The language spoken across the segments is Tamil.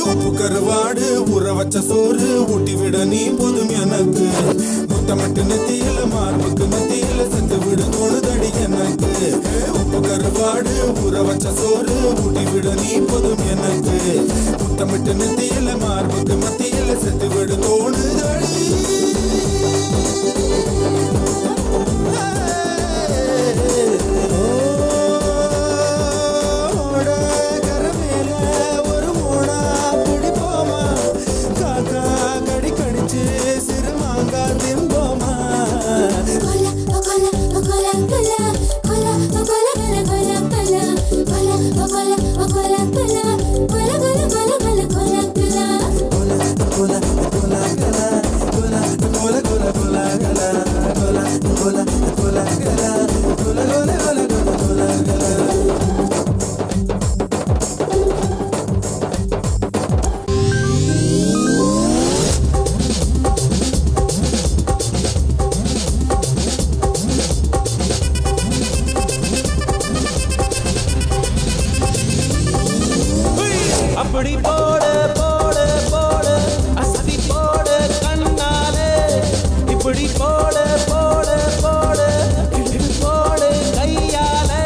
உப்பு கருவாடு ஊற வச்ச சோறு ஊட்டி விட நீ போதும் எனக்கு முத்தமட்டு நெத்தியில மார்புக்கு நெத்தியில செத்து விடு தோணுதடி எனக்கு உப்பு கருவாடு ஊற வச்ச சோறு ஊட்டி விட நீ போதும் எனக்கு முத்தமட்டு நெத்தியில மார்புக்கு மத்தியில செத்து விடு தோணுதடி அப்படி போடு போடு போடு அசதி போடு கண்ணாலே இப்படி போடு போடு போடு போடு கையாலே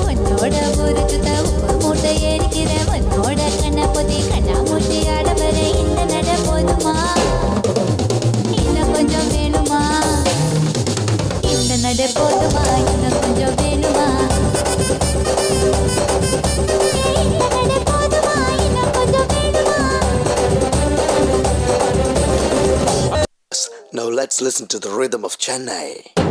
உன்னோட ஒரு சுத்த உப்பு மூட்டை எரிக்கிற உன்னோட கண்ண பொதி கண்ணா மூட்டி ஆடவர இந்த நட போதுமா இன்னும் கொஞ்சம் வேணுமா இந்த நட போதுமா இன்னும் கொஞ்சம் வேணுமா Now let's listen to the rhythm of Chennai.